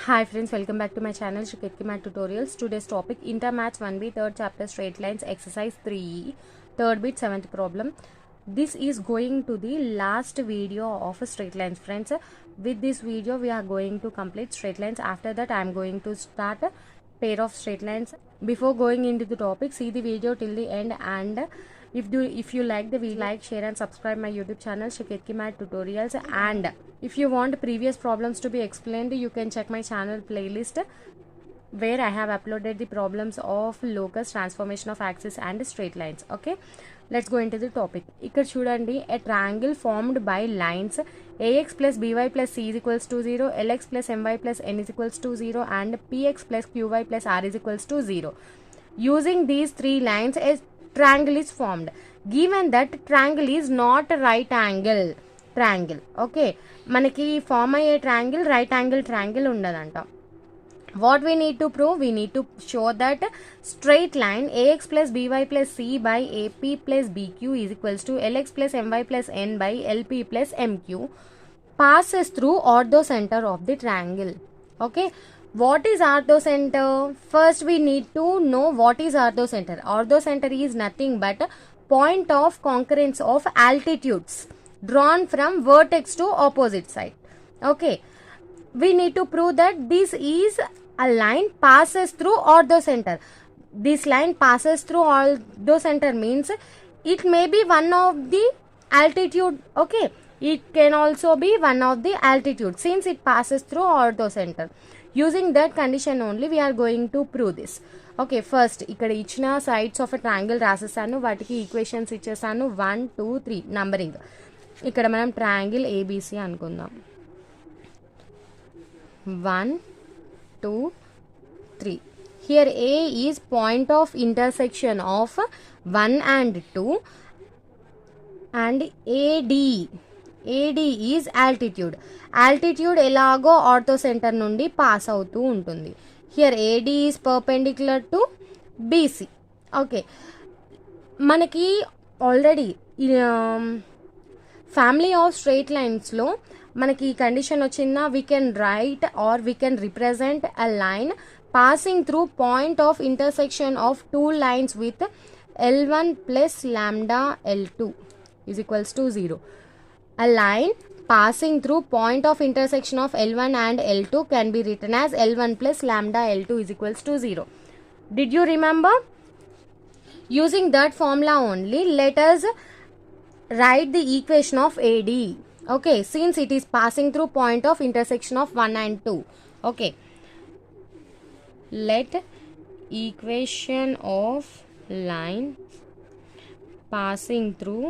Hi friends, welcome back to my channel Shiketki Math Tutorials. Today's topic Inter Maths 1B 3rd chapter straight lines exercise 3 3rd bit 7th problem. This is going to the last video of straight lines friends. With this video we are going to complete straight lines. After that I am going to start a pair of straight lines. Before going into the topic, see the video till the end, and if you like the video, like, share and subscribe my YouTube channel Shiketki Math Tutorials. And if you want previous problems to be explained, you can check my channel playlist where I have uploaded the problems of locus, transformation of axis and straight lines. Okay, let's go into the topic. ఇక్కడ చూడండి, a triangle formed by lines ax plus by plus c is equals to 0, lx plus my plus n is equals to 0 and px plus qy plus r is equals to 0. Using these three lines, a triangle is formed. Given that triangle is not a right angle triangle. Okay, మనకి form అయ్యే triangle right angle triangle ఉండదంట. What we need to prove? We need to show that straight line ax plus by plus c by ap plus bq is equals to lx plus my plus n by lp plus mq passes through orthocenter of the triangle. Okay, what is orthocenter? First we need to know what is orthocenter. Orthocenter is nothing but point of concurrence of altitudes drawn from vertex to opposite side. Okay, we need to prove that this is a line passes through orthocenter. This line passes through orthocenter means it may be one of the altitude. Okay, it can also be one of the altitude since it passes through orthocenter. Using that condition only we are going to prove this. Okay, first ఇక్కడ ఇచ్చిన sides of a triangle రాసేసాను, వాటికి equations ఇచ్చేసాను 1 2 3 numbering. ఇక్కడ మనం triangle ABC అనుకుందాం. 1 2 3. Here A is point of intersection of 1 and 2 and AD is altitude. Altitude ఎలాగో ఆర్థోసెంటర్ నుండి pass అవుతూ ఉంటుంది. Here AD is perpendicular to BC. Okay, మనకి ఆల్రెడీ ఫ్యామిలీ ఆఫ్ స్ట్రైట్ లైన్స్లో మనకి ఈ కండిషన్ వచ్చిందా, we can write are we can represent a line passing through point of intersection of two lines with L1 plus lambda L2 is equals to 0. A line passing through point of intersection of L1 and L2 can be written as L1 plus lambda L2 is equals to 0. Did you remember? Using that formula only, let us write the equation of AD. Okay, since it is passing through point of intersection of 1 and 2. Okay, let equation of line passing through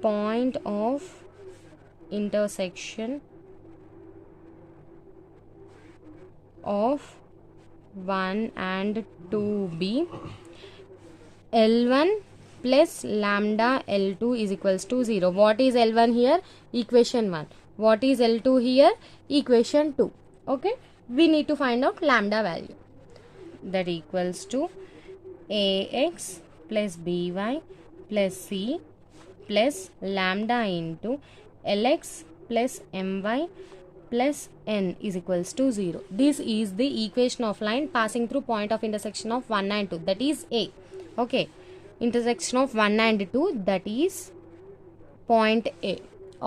point of intersection of 1 and 2 be L1 plus lambda L2 is equals to 0. What is L1 here? Equation 1. What is L2 here? Equation 2. Okay, we need to find out lambda value. That equals to ax plus by plus c plus lambda into lx plus my plus n is equals to 0. This is the equation of line passing through point of intersection of 1 and 2, that is A. Okay, intersection of 1 and 2, that is point A.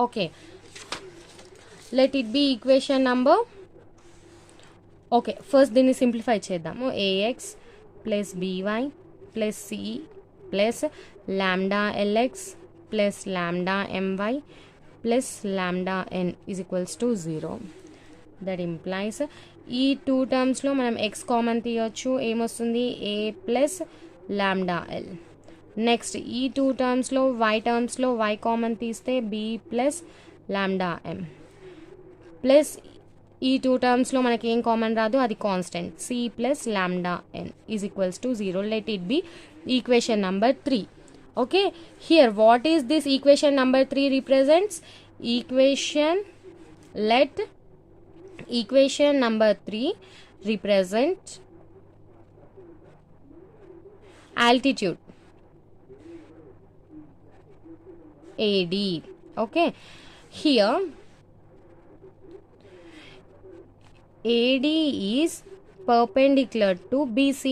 Okay, let it be equation number. Okay, first దీన్ని simplify చేద్దాము. ax plus by plus c plus lambda lx plus lambda my plus lambda n is equals to 0. That implies ఈ two టర్మ్స్లో మనం x common తీయవచ్చు. ఏమొస్తుంది? a plus lambda l. Next ఈ two టర్మ్స్లో టర్మ్స్లో y common తీస్తే b plus lambda m plus ఈ two టర్మ్స్లో మనకి ఏం common రాదు, అది constant c plus lambda n is equals to 0. Let it be equation number 3. Okay, here what is this equation number 3 represents? Let equation number 3 represent altitude AD. Okay, here AD is perpendicular to BC.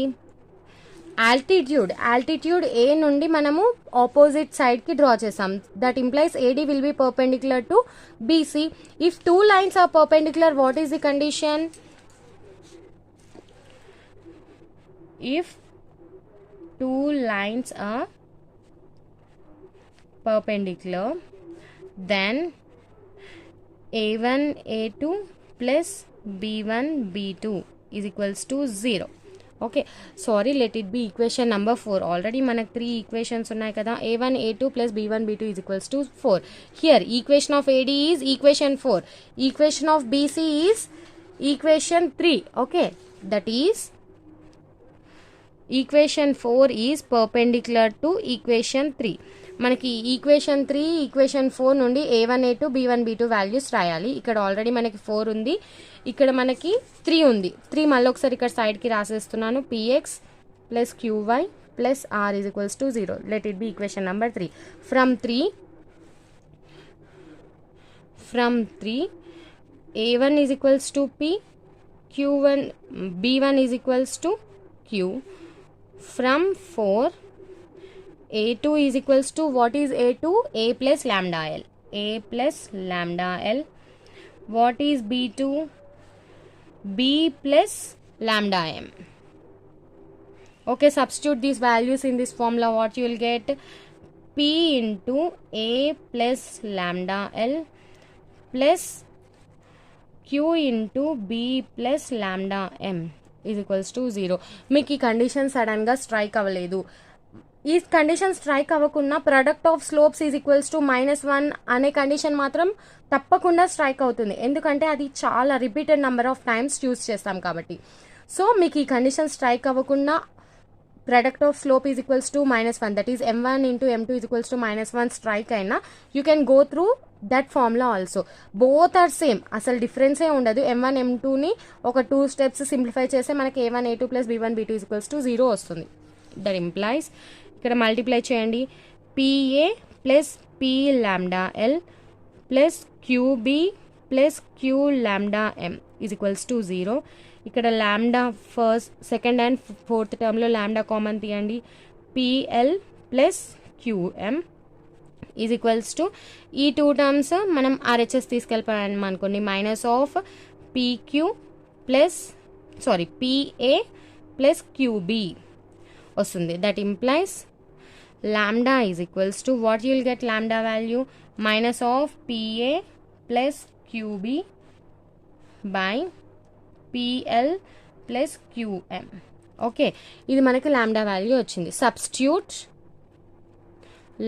altitude A నుండి మనము opposite side కి draw చేసాం. That implies AD will be perpendicular to BC. If two lines are perpendicular, what is the condition? If two lines are perpendicular, then A1 A2 plus B1 B2 is equals to 0. Okay, sorry, let it be equation number 4. Already మనకు 3 equations ఉన్నాయి కదా. A1 A2 plus B1 B2 is equals to 4. Here equation of AD is equation 4. Equation of BC is equation 3. Okay, that is equation 4 is perpendicular to equation 3. మనకి equation 3 equation 4 నుండి A1 A2 B1 B2 values రాయాలి. ఇక్కడ already మనకి 4 ఉంది, ఇక్కడ మనకి 3 ఉంది. 3 మళ్ళీ ఒకసారి ఇక్కడ సైడ్కి రాసేస్తున్నాను. PX plus QY plus R is equals to 0. Let it be equation number 3. From 3 A1 is equals to P, Q1 B1 is equals to Q. From 4 A2 is equals to, what is A2? A plus lambda L. A plus lambda L. What is B2? B plus lambda M. Okay, substitute these values in this formula. What you will get? P into A plus lambda L plus Q into B plus lambda M is equals to 0. మీకు ఈ condition సడన్గా strike అవ్వలేదు. ఈ condition strike అవ్వకుండా product of slopes is equals to -1 అనే condition మాత్రం తప్పకుండా strike అవుతుంది. ఎందుకంటే అది చాలా repeated number of times use చేస్తాం కాబట్టి. సో మీకు ఈ కండిషన్ స్ట్రైక్ అవ్వకుండా product of slope is equals to -1, that is M1 into M2 is equals to -1 strike అయినా you can go through that formula also. Both are same, అసలు డిఫరెన్సే ఉండదు. M1 M2ని ఒక 2 స్టెప్స్ సింప్లిఫై చేస్తే మనకి A1 A2 plus B1 B2 is equals to 0 వస్తుంది. That implies ఇక్కడ multiply చేయండి. PA plus P lambda L plus QB plus Q lambda M is equals to 0. ఇక్కడ lambda first second and fourth టర్మ్లో lambda common తీయండి. PL plus QM is equals to, ఈ 2 terms మనం RHS తీసుకెళ్ళిపోయాం అనుకోండి, minus of PQ plus PA plus QB వస్తుంది. That implies lambda is equals to, what you will get lambda value? Minus of PA plus QB by PL plus QM. Okay, ఇది మనకి lambda value వచ్చింది. Substitute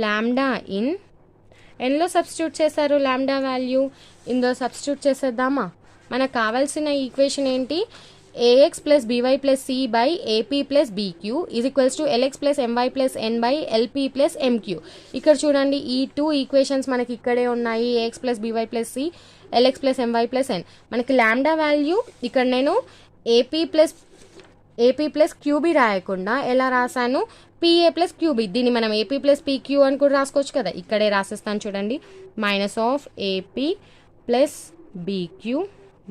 lambda in, ఎన్లో substitute చేశారు lambda value, ఇందులో substitute చేసేద్దామా? మనకు కావాల్సిన equation ఏంటి? AX plus BY plus C by AP plus BQ is equals to LX plus MY plus N by LP plus MQ. ఇక్కడ చూడండి, ఈ 2 ఈక్వేషన్స్ మనకి ఇక్కడే ఉన్నాయి. AX plus BY plus C, LX plus MY plus N. మనకి lambda value ఇక్కడ నేను AP plus QB రాయకుండా ఎలా రాశాను? PA plus QB. దీన్ని మనం AP plus PQ అని కూడా రాసుకోవచ్చు కదా. ఇక్కడే రాసేస్తాను చూడండి. Minus of AP plus BQ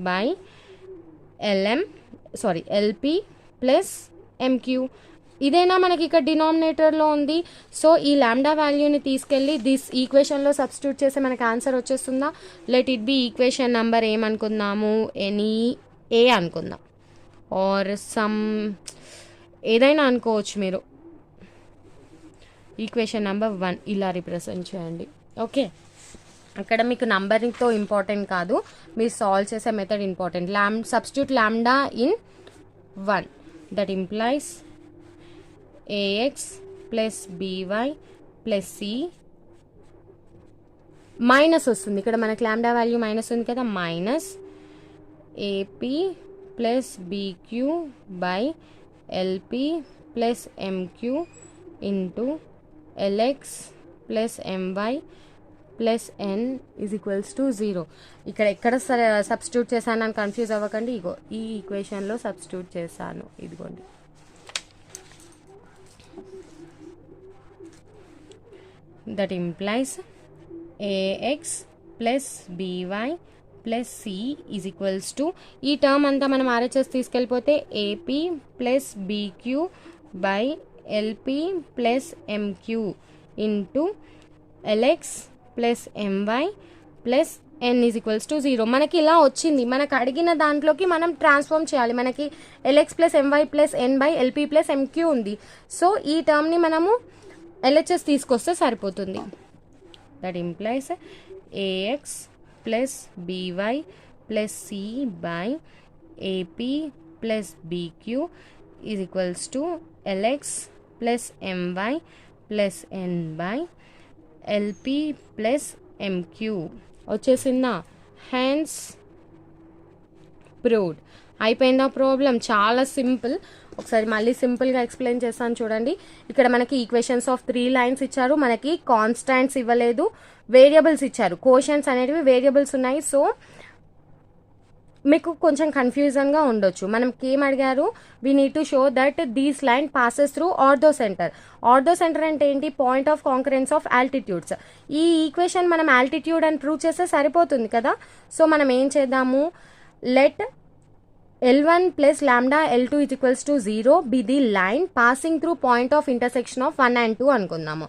by LP plus MQ. ఇదేనా మనకి ఇక్కడ డినామినేటర్లో ఉంది. సో ఈ లాంబ్డా వాల్యూని తీసుకెళ్ళి దిస్ ఈక్వేషన్లో సబ్స్టిట్యూట్ చేస్తే మనకి ఆన్సర్ వచ్చేస్తుందా? Let it be equation number ఏమనుకుందాము? ఎనీ ఏ అనుకుందాం, ఆర్ సమ్ ఏదైనా అనుకోవచ్చు మీరు. ఈక్వేషన్ నెంబర్ 1 ఇలా రిప్రజెంట్ చేయండి. ఓకే, అక్కడ మీకు నంబరింగ్తో ఇంపార్టెంట్ కాదు, మీరు సాల్వ్ చేసే method important. Substitute lambda in 1, that implies AX plus BY plus C minus వస్తుంది. ఇక్కడ మనకి లాంబ్డా వాల్యూ మైనస్ ఉంది కదా, minus AP plus BQ by LP plus MQ into LX plus MY plus N is equals to 0. ఇక్కడ ఎక్కడ substitute చేశాను అని confuse అవ్వకండి. ఇగో ఈ ఈక్వేషన్లో సబ్స్టిట్యూట్ చేశాను, ఇదిగోండి. That implies AX plus BY plus C is equals to ఈ టర్మ్ అంతా మనం ఆర్హెచ్ఎస్ తీసుకెళ్ళిపోతే AP plus BQ by LP plus MQ into LX plus MY plus n is equals to 0. మనకి ఇలా వచ్చింది. మనకు అడిగిన దాంట్లోకి మనం ట్రాన్స్ఫార్మ్ చేయాలి. మనకి LX plus MY plus N by LP plus MQ ఉంది. సో ఈ టర్మ్ని మనము ఎల్హెచ్ఎస్ తీసుకొస్తే సరిపోతుంది. That implies AX plus BY plus C by AP plus BQ is equals to LX plus MY plus N by LP plus MQ వచ్చేసిందా. Hence proved. అయిపోయిందా problem? చాలా simple. ఒకసారి మళ్ళీ సింపుల్గా ఎక్స్ప్లెయిన్ చేస్తాను చూడండి. ఇక్కడ మనకి ఈక్వేషన్స్ ఆఫ్ 3 లైన్స్ ఇచ్చారు. మనకి కాన్స్టాంట్స్ ఇవ్వలేదు, వేరియబుల్స్ ఇచ్చారు. కోషన్స్ అనేటివి వేరియబుల్స్ ఉన్నాయి. సో మీకు కొంచెం కన్ఫ్యూజన్గా ఉండొచ్చు. మనకి ఏం అడిగారు? We need to show that these line passes through ortho centre. Ortho centre అంటే ఏంటి? Point of concurrence of altitudes. ఈ ఈక్వేషన్ మనం ఆల్టిట్యూడ్ అని ప్రూవ్ చేస్తే సరిపోతుంది కదా. సో మనం ఏం చేద్దాము? Let L1 plus lambda L2 is equals to 0 be the line passing through point of intersection of 1 and 2 అనుకుందాము.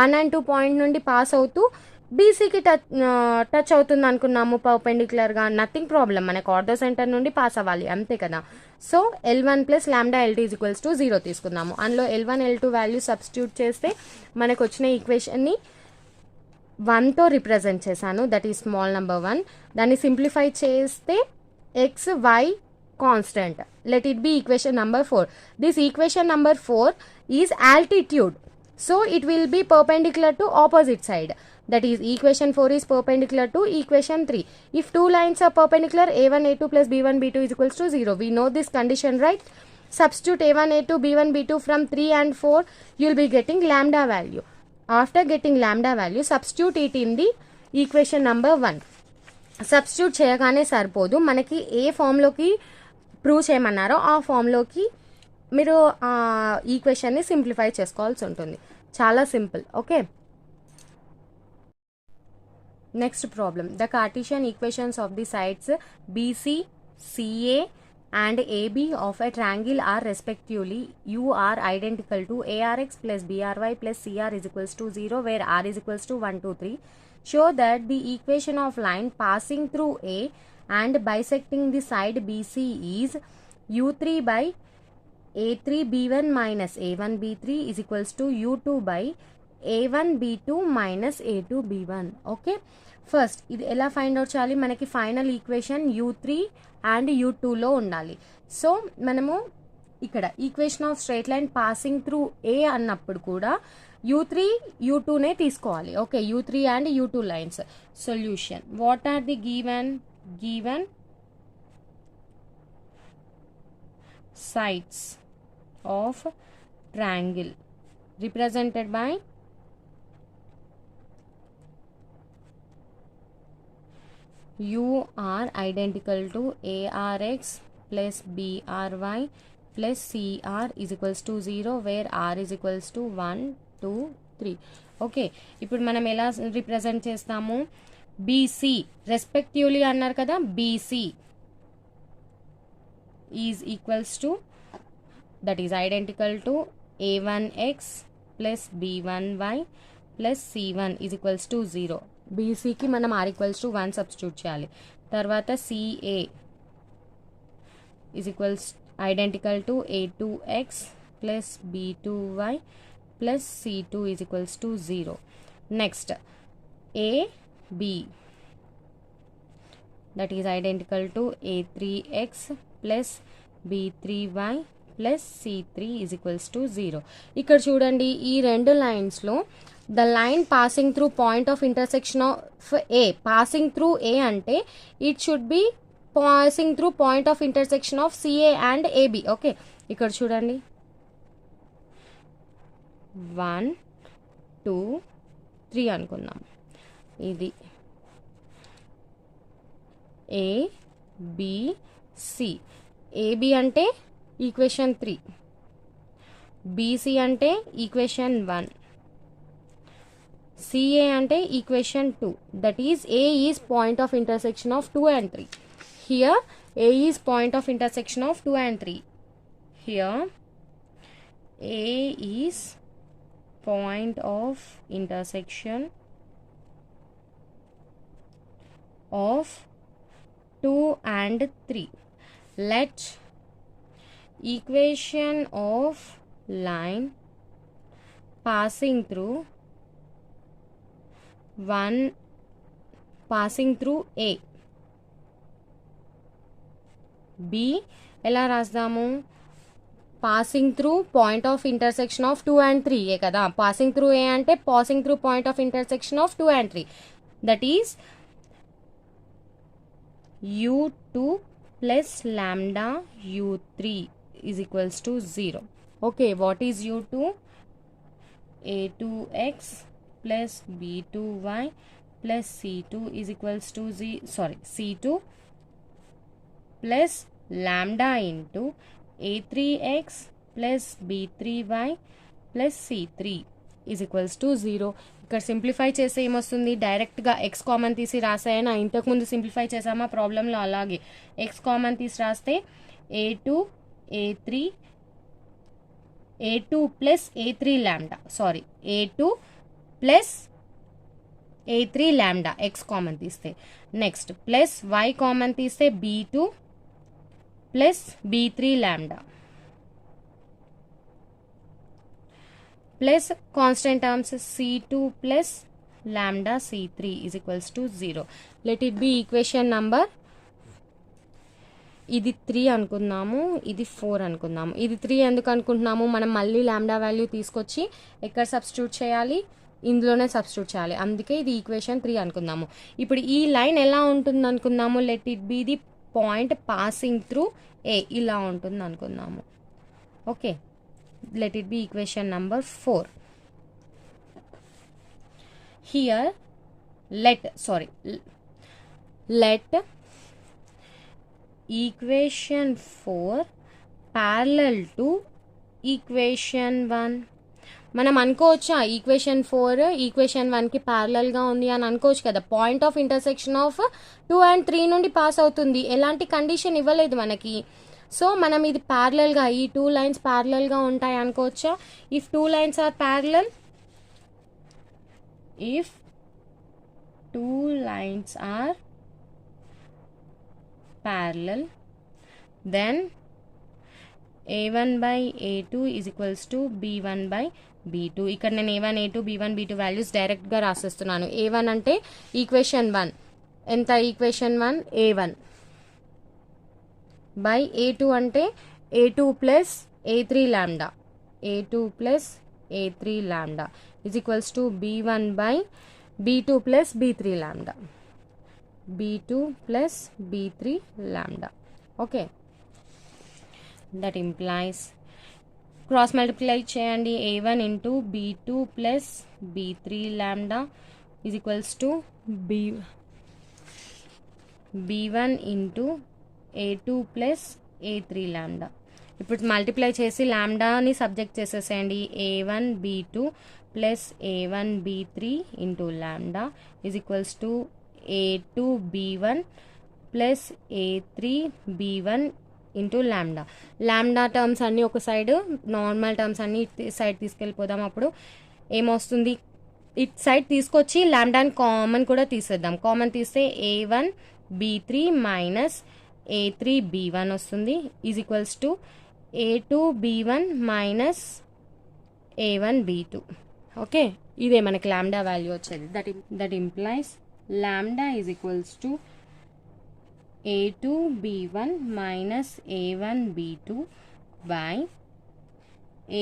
1 and 2 పాయింట్ నుండి పాస్ అవుతూ బీసీకి టచ్ అవుతుంది అనుకున్నాము పర్పెండిక్యులర్గా. నథింగ్ ప్రాబ్లం, మనకు ఆర్థో సెంటర్ నుండి పాస్ అవ్వాలి అంతే కదా. So L1 plus lambda L2 is equals to 0 తీసుకుందాము. అందులో L1 L2 వాల్యూ సబ్స్టిట్యూట్ చేస్తే మనకు వచ్చిన ఈక్వేషన్ని 1తో రిప్రజెంట్ చేశాను. That is small number 1. దాన్ని సింప్లిఫై చేస్తే x y constant. Let it be equation number 4. This equation number 4 is altitude. So it will be perpendicular to opposite side. That is equation 4 is perpendicular to equation 3. If two lines are perpendicular, a1 a2 plus b1 b2 is equals to 0. We know this condition, right? Substitute a1 a2 b1 b2 from 3 and 4. You will be getting lambda value. After getting lambda value, substitute it in the equation number 1. Substitute చేయగానే సరిపోదు. మనకి ఏ ఫామ్లోకి prove చేయమన్నారో ఆ ఫామ్లోకి మీరు ఈక్వేషన్ని simplify చేసుకోవాల్సి ఉంటుంది. చాలా simple. Okay, next problem. The Cartesian equations of the sides BC CA and AB of a triangle are respectively U are identical to ARX plus BRY plus CR is equals to 0 where R is equals to 1, 2, 3. Show that the equation of line passing through A and bisecting the side BC is U3 by A3 B1 minus A1 B3 is equals to U2 by A1 B2 minus A2 B1. Okay, first ఇది ఎలా find out చేయాలి? మనకి final equation U3 and U2లో ఉండాలి. So మనము ఇక్కడ equation of straight line passing through A అన్నప్పుడు కూడా U3 U2నే తీసుకోవాలి. Okay, U3 and U2 lines. Solution. What are the given sides of triangle represented by U are identical to ARX plus BRY plus CR is equals to 0 where R is equals to 1, 2, 3. Okay, ఇప్పుడు మనం ఎలా represent చేస్తాము? BC respectively అన్నారు కదా. BC is equals to, that is identical to A1X plus B1Y plus C1 is equals to 0. BCకి మనం R equals to 1 substitute చేయాలి. తర్వాత CA is equals identical to A2X plus B2Y plus C2 is equals to 0. Next AB, that is identical to A3X plus B3Y plus C3 is equals to 0. ఇక్కడ చూడండి, ఈ రెండు లైన్స్లో the line passing through point of intersection of A. Passing through A అంటే it should be passing through point of intersection of CA and AB. Okay, ఇక్కడ చూడండి 1, 2, 3 అనుకుందాం. ఇది ఏబిసి. ఏబి అంటే ఈక్వేషన్ 3, బీసీ అంటే ఈక్వేషన్ 1, CA అంటే equation 2. That is A is point of intersection of 2 and 3. Here A is point of intersection of 2 and 3. Here A is point of intersection of 2 and 3. Let equation of line passing through A, B ఎలా రాద్దాము? Passing through point of intersection of 2 and 3 A కదా. Passing through A అంటే passing through point of intersection of 2 and 3. That is U2 plus lambda U3 is equals to 0. Okay, what is U2? A2x plus B2y plus C2 is equals to C2 plus lambda into A3x plus B3y plus C3 is equals to 0. ఇక్కడ simplify చేస్తే ఏమొస్తుంది? డైరెక్ట్గా X common తీసి రాసాయన ఇంతకుముందు simplify చేసామా ప్రాబ్లంలో, అలాగే X common తీసి రాస్తే A2 ప్లస్ A3 ల్యాండా, సారీ A2 ప్లస్ A3 ల్యాండా ఎక్స్ కామన్ తీస్తే, నెక్స్ట్ ప్లస్ y కామన్ తీస్తే B2 plus B3 lambda plus constant terms C2 plus lambda C3 is equals to 0. Let it be equation number, ఇది 3 అనుకుందాము, ఇది 4 అనుకుందాము. ఇది 3 ఎందుకు అనుకుంటున్నాము? మనం మళ్ళీ లాంబ్డా వాల్యూ తీసుకొచ్చి ఎక్కడ సబ్స్టిట్యూట్ చేయాలి? ఇందులోనే సబ్స్టిట్యూట్ చేయాలి. అందుకే ఇది ఈక్వేషన్ 3 అనుకుందాము. ఇప్పుడు ఈ లైన్ ఎలా ఉంటుంది అనుకుందాము? Let it be the point passing through ఏ, ఇలా ఉంటుంది అనుకుందాము. Okay, let it be equation number 4. Here let equation 4 parallel to equation 1. మనం అనుకోవచ్చా ఈక్వేషన్ 4 ఈక్వేషన్ 1కి ప్యారలల్గా ఉంది అని అనుకోవచ్చు కదా. Point of intersection of 2 and 3 నుండి పాస్ అవుతుంది. ఎలాంటి కండిషన్ ఇవ్వలేదు మనకి. సో మనం ఇది ప్యారలల్గా, ఈ 2 లైన్స్ ప్యారలల్గా ఉంటాయి అనుకోవచ్చా? If 2 lines are parallel, if 2 lines are parallel, then A1 by A2 is equals to B1 by B2. ఇక్కడ నేను A1, A2, B1, B2 values డైరెక్ట్గా రాసేస్తున్నాను. A1 అంటే ఈక్వేషన్ 1 ఎంత? ఈక్వేషన్ 1 A1 by A2 అంటే A2 ప్లస్ A3 ల్యాండా, A2 plus A3 ల్యాండా is equals to B1 by B2 plus B3 lambda, B2 plus B3 lambda. Okay, that implies cross multiply cheyandi, A1 into B2 plus B3 lambda is equals to B1 into A2 plus A3 lambda. ఇప్పుడు multiply చేసి ల్యాండాని subject చేసేసేయండి. A1 B2 plus A1 B3 into lambda is equals to A2 B1 plus A3 B1 into lambda. ల్యాండా terms అన్నీ ఒక side, normal terms అన్నీ side తీసుకెళ్ళిపోదాం. అప్పుడు ఏమొస్తుంది? It side తీసుకొచ్చి ల్యాండాని కామన్ కూడా తీసేద్దాం. కామన్ తీస్తే A1 B3 minus A3 B1 వస్తుంది is equals to A2 B1 minus A1 B2. Okay, ఇదే మనకి లాంబ్డా వాల్యూ వచ్చేది. That implies lambda is equals to A2 B1 minus A1 B2 by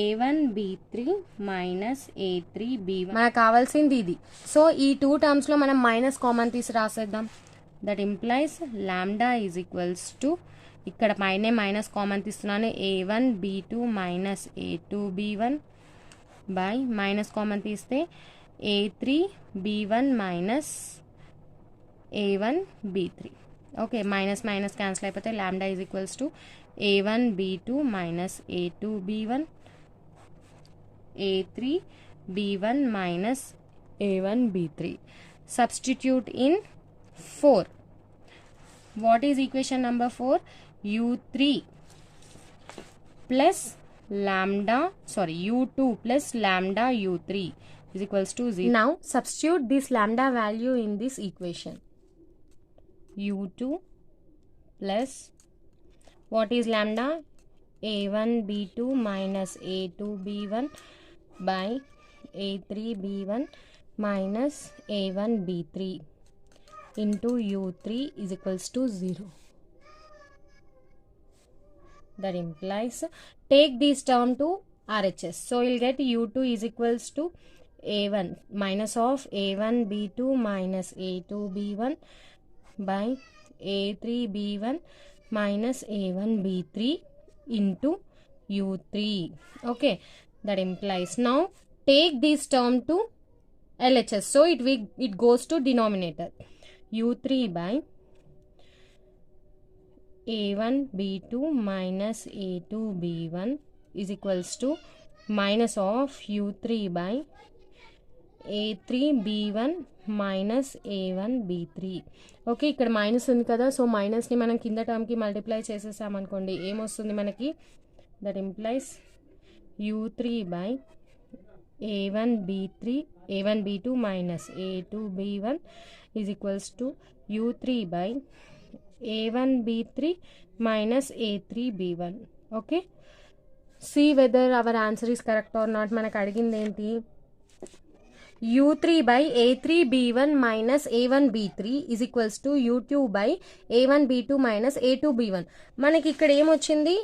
A1 B3 minus A3 B1. మనకు కావాల్సింది ఇది. So ఈ 2 టర్మ్స్లో మనం minus common తీసి రాసేద్దాం. That implies lambda is equals to, ఇక్కడ పైనే మైనస్ కామన్ తీస్తున్నాను, A1 B2 minus A2 B1 by minus common తీస్తే A3 B1 minus A1 B3. Okay, minus minus cancel అయిపోతే lambda is equals to A1 B2 minus A2 B1 A3 B1 minus a1 b3. Substitute in 4. What is equation number 4? u3 plus u2 plus lambda u3 is equals to 0. Now substitute this lambda value in this equation. u2 plus what is lambda? a1 b2 minus a2 b1 by a3 b1 minus a1 b3 into u3 is equals to 0. That implies take this term to RHS. So you'll get u2 is equals to a1 minus of a1 b2 minus a2 b1 by a3 b1 minus a1 b3 into u3. Okay, that implies now take this term to LHS. So it goes to denominator. u3 by a1 b2 minus a2 b1 is equals to minus of u3 by a3 b1 minus a1 b3. Okay, ఇక్కడ minus ఉంది కదా, so మైనస్ని మనం కింద టర్మ్కి multiply చేసేసామనుకోండి, ఏమొస్తుంది మనకి? That implies u3 by a1 b2 minus a2 b1 is equals to u3 by a1 b3 minus a3 b1. Okay, see whether our answer is correct or not. మనకు అడిగింది ఏంటి? u3 by a3 b1 minus a1 b3 is equals to u2 by a1 b2 minus a2 b1. మనకి ఇక్కడ ఏమొచ్చింది?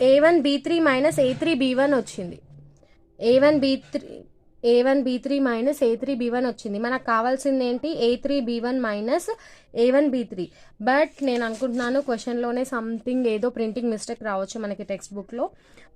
a1 b3 minus a3 b1 వచ్చింది. a1 b3 minus a3 b1 వచ్చింది. మనకు కావాల్సింది ఏంటి? a3 b1 minus a1 b3. But నేను అనుకుంటున్నాను క్వశ్చన్లోనే సంథింగ్ ఏదో ప్రింటింగ్ మిస్టేక్ రావచ్చు మనకి టెక్స్ట్ బుక్లో,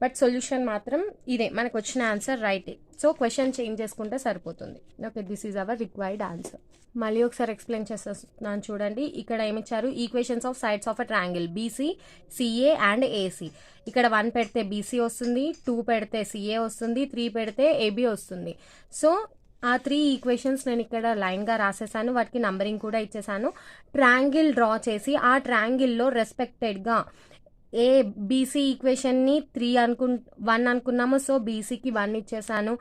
బట్ సొల్యూషన్ మాత్రం ఇదే, మనకు వచ్చిన ఆన్సర్ రైటే. సో క్వశ్చన్ చేంజ్ చేసుకుంటే సరిపోతుంది. Okay, this is our required answer. మళ్ళీ ఒకసారి ఎక్స్ప్లెయిన్ చేస్తున్నాను చూడండి. ఇక్కడ ఏమిచ్చారు? Equations of sides of a triangle BC, CA and AC. ఇక్కడ 1 పెడితే బీసీ వస్తుంది, 2 పెడితే సిఏ వస్తుంది, 3 పెడితే ఏబీ వస్తుంది. సో ఆ 3 ఈక్వేషన్స్ నేను ఇక్కడ లైన్గా రాసేసాను, వాటికి నంబరింగ్ కూడా ఇచ్చేసాను. ట్రయాంగిల్ డ్రా చేసి ఆ ట్రయాంగిల్లో రెస్పెక్టెడ్గా ఏ బీసీ ఈక్వేషన్ని 1 అనుకున్నాము, సో బీసీకి 1 ఇచ్చేసాను,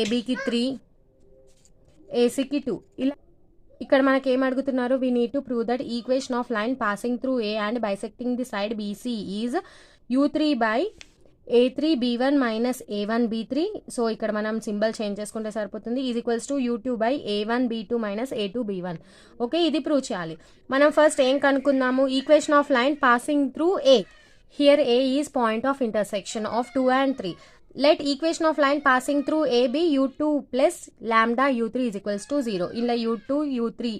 ఏబీకి 3, ఏసీకి 2. ఇలా ఇక్కడ మనకి ఏం అడుగుతున్నారు? We need to prove that equation of line passing through A and bisecting the side BC is u3 by a3 b1 minus a1 b3. So ఇక్కడ మనం సింబల్ చేంజ్ చేసుకుంటే సరిపోతుంది. Is equals to u2 by a1 b2 minus a2 b1. Okay, ఇది prove చేయాలి. మనం first ఏం కనుక్కుందాము? Equation of line passing through A. Here A is point of intersection of 2 and 3. Let equation of line passing through a be u2 plus lambda u3 is equals to 0. ఇలా u2, u3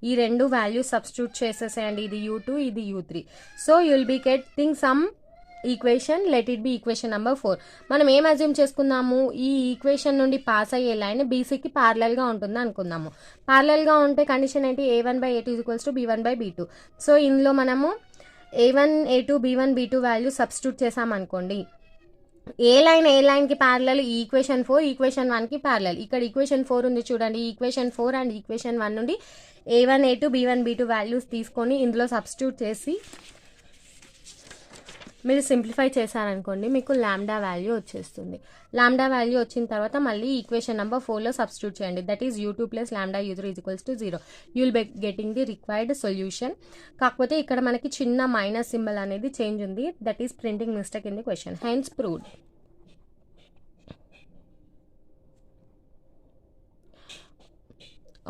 ఈ రెండు values substitute చేసేసేయండి. ఇది u2, ఇది u3. So you will be getting some equation. Let it be equation number 4. మనం ఏం assume చేసుకుందాము? ఈ ఈక్వేషన్ నుండి పాస్ అయ్యే లైన్ బీసీకి ప్యారలల్గా ఉంటుంది అనుకుందాము. ప్యారలల్గా ఉంటే కండిషన్ ఏంటి? a1 by a2 is equals to b1 by b2. So ఇందులో మనము a1, a2, b1, b2 value substitute చేసామనుకోండి, ఏ లైన్కి ప్యారలల్? ఈక్వేషన్ 4 ఈక్వేషన్ 1కి ప్యారలల్. ఇక్కడ ఈక్వేషన్ 4 ఉంది చూడండి. ఈక్వేషన్ 4 అండ్ ఈక్వేషన్ 1 నుండి a1, a2, b1, b2 values తీసుకొని ఇందులో సబ్స్టిట్యూట్ చేసి మీరు సింప్లిఫై చేశారనుకోండి, మీకు లాంబ్డా వాల్యూ వచ్చేస్తుంది. లాంబ్డా వాల్యూ వచ్చిన తర్వాత మళ్ళీ ఈక్వేషన్ నెంబర్ 4లో సబ్స్టిట్యూట్ చేయండి. That is u2 plus lambda u3 is equals to 0. You will be getting the required solution. కాకపోతే ఇక్కడ మనకి చిన్న మైనస్ సింబల్ అనేది చేంజ్ ఉంది. That is printing mistake in the question. Hence proved.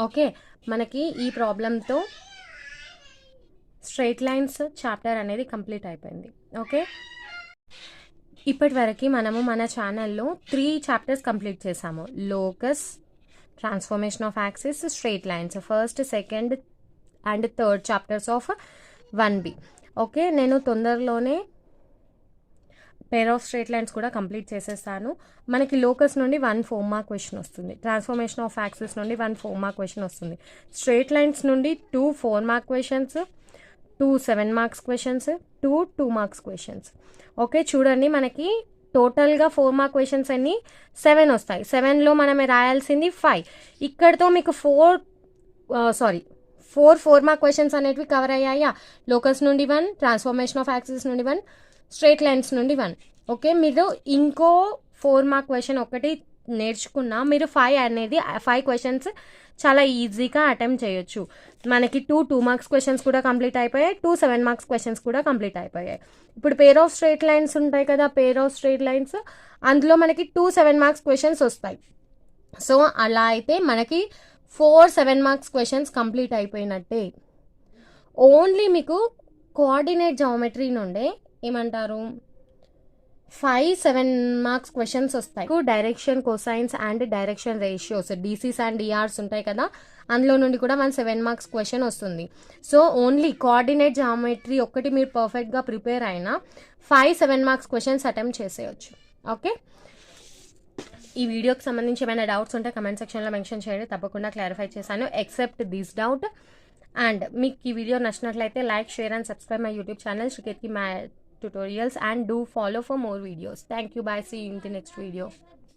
Okay, మనకి ఈ ప్రాబ్లంతో స్ట్రైట్ లైన్స్ చాప్టర్ అనేది కంప్లీట్ అయిపోయింది. ఓకే, ఇప్పటి వరకు మనము మన ఛానల్లో 3 చాప్టర్స్ కంప్లీట్ చేసాము. Locus, transformation of axis, straight lines, first, second and third chapters of 1B. Okay, నేను తొందరలోనే పేర్ ఆఫ్ స్ట్రైట్ లైన్స్ కూడా కంప్లీట్ చేసేస్తాను. మనకి లోకస్ నుండి 1 4 మార్క్ క్వశ్చన్ వస్తుంది. ట్రాన్స్ఫర్మేషన్ ఆఫ్ యాక్సిస్ నుండి 1 4 మార్క్ క్వశ్చన్ వస్తుంది. స్ట్రైట్ లైన్స్ నుండి 2 4 mark questions, 2 7 marks questions, 2 2 marks questions. Okay, చూడండి మనకి టోటల్గా 4 మార్క్ క్వశ్చన్స్ అన్ని 7 వస్తాయి. 7లో మనం రాయాల్సింది 5. ఇక్కడతో మీకు 4 మార్క్ క్వశ్చన్స్ అనేటివి కవర్ అయ్యాయా. లోకస్ నుండి 1, ట్రాన్స్ఫర్మేషన్ ఆఫ్ యాక్సిస్ నుండి 1, స్ట్రైట్ లైన్స్ నుండి 1. ఓకే, మీరు ఇంకో 4 మార్క్ క్వశ్చన్ ఒకటి నేర్చుకున్నా మీరు 5 క్వశ్చన్స్ చాలా ఈజీగా అటెంప్ట్ చేయొచ్చు. మనకి 2 మార్క్స్ క్వశ్చన్స్ కూడా కంప్లీట్ అయిపోయాయి, 2 7 మార్క్స్ క్వశ్చన్స్ కూడా కంప్లీట్ అయిపోయాయి. ఇప్పుడు పేర్ ఆఫ్ స్ట్రైట్ లైన్స్ ఉంటాయి కదా, పేర్ ఆఫ్ స్ట్రైట్ లైన్స్ అందులో మనకి 2 7 మార్క్స్ క్వశ్చన్స్ వస్తాయి. సో అలా అయితే మనకి 4 7 మార్క్స్ క్వశ్చన్స్ కంప్లీట్ అయిపోయినట్టే. ఓన్లీ మీకు కోఆర్డినేట్ జామెట్రీ నుండే ఏమంటారు 5 7 మార్క్స్ క్వశ్చన్స్ వస్తాయి. Direction cosines and direction ratios DCs and DRs ఉంటాయి కదా, అందులో నుండి కూడా 1 7 మార్క్స్ క్వశ్చన్ వస్తుంది. సో ఓన్లీ కోఆర్డినేట్ జామెట్రీ ఒక్కటి మీరు పర్ఫెక్ట్గా ప్రిపేర్ అయినా 5 7 మార్క్స్ క్వశ్చన్స్ అటెంప్ట్ చేసేయచ్చు. ఓకే, ఈ వీడియోకి సంబంధించి ఏమైనా డౌట్స్ ఉంటే కమెంట్ సెక్షన్లో మెన్షన్ చేయండి, తప్పకుండా క్లారిఫై చేశాను ఎక్సెప్ట్ దిస్ డౌట్. అండ్ మీకు ఈ వీడియో నచ్చినట్లయితే like, share and subscribe my YouTube channel Shriket Ki Math Tutorials and do follow for more videos. Thank you. Bye. See you in the next video.